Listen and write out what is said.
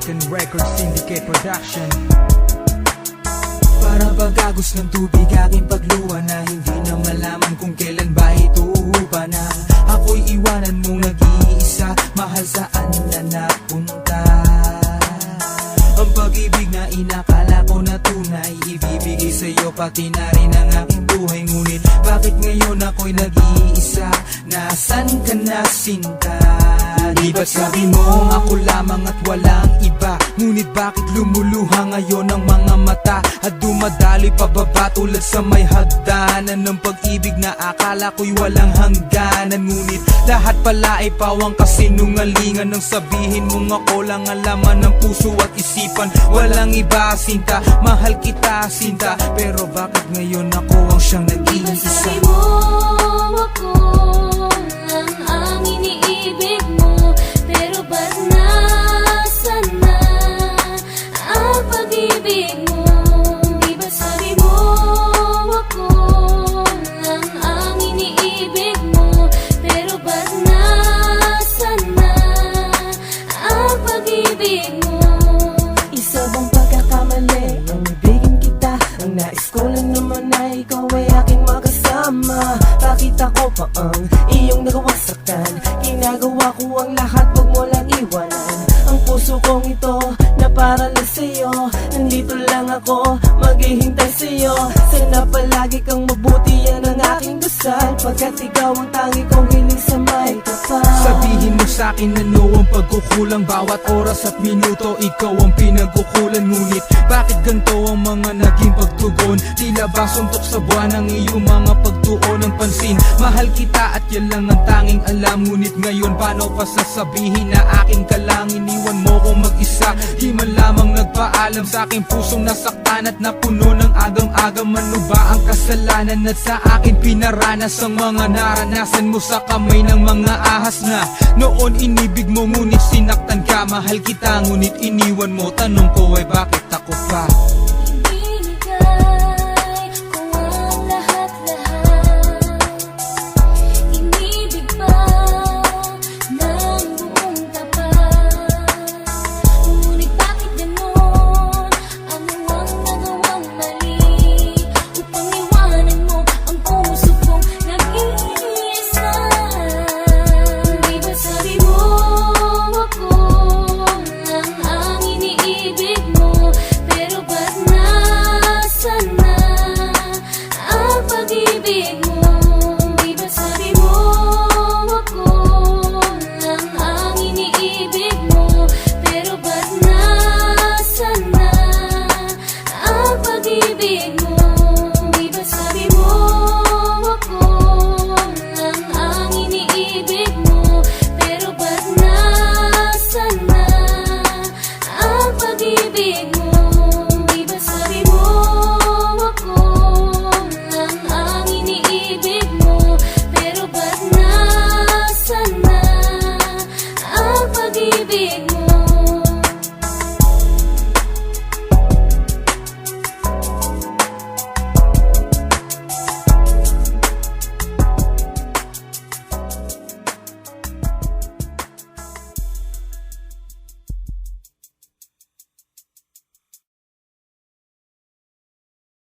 American Record Syndicate Production. Para pagagos ng tubig aking pagluwa na hindi na malaman kung kailan ba ito uupa na. Ako'y iwanan mong nag-iisa, mahal saan na napunta. Ang pag-ibig na inakala ko na tunay, ibibigay sa'yo pati na rin ang aking buhay. Ngunit bakit ngayon ako'y nag-iisa? Nasaan ka na, sinta? Di ba't sabi mo ako lamang at walang iba? Ngunit bakit lumuluha ngayon ang mga mata at dumadali pababa tulad sa may hagdanan ng pag-ibig na akala ko'y walang hangganan? Ngunit lahat pala ay pawang kasinungalingan nang sabihin mong ako lang ang laman ng puso at isipan. Walang iba, sinta, mahal kita, sinta. Pero bakit ngayon ako ang siyang nag-iisa? Sabi mo ako lang ang iniibig mo, pero ba't nasaan na ang pag-ibig mo? Di ba sabi mo ako lang ang iniibig mo, pero ba't nasaan na ang pag-ibig mo? Isa bang pagkakamali ang ibigin kita? Ang nais ko lang naman na ikaw ay aking makasama. Bakit ako pa ang iyong nagawang saktan? Ginagawa ko ang lahat, wag mo lang iwanan. Ang puso kong ito na para lang sa'yo, nandito lang ako, maghihintay sa'yo. Sana palagi kang mabuti, yan ang aking dasal, pagkat ikaw ang tangi kong hiling sa may kapal. Sabihin mo sa'kin ano ang pagkukulang, bawat oras at minuto ikaw ang pinagkukulan. Ngunit bakit ganito ang mga naging pagtugon? Tila ba suntok sa buwan ang iyong mga pagtuon ng pansin? Mahal kita at yan lang ang tanging alam. Ngunit ngayon paano pa sasabihin na akin ka lang? Iniwan mo kong mag-isa, di man lamang nagpaalam sa aking pusong nasaktan at napuno ng agam-agam. Ano ba ang kasalanan at sa akin pinaranas ang mga naranasan mo sa kamay ng mga ahas na noon inibig mo ngunit sinaktan ka? Mahal kita ngunit iniwan mo, tanong ko ay bakit ako pa?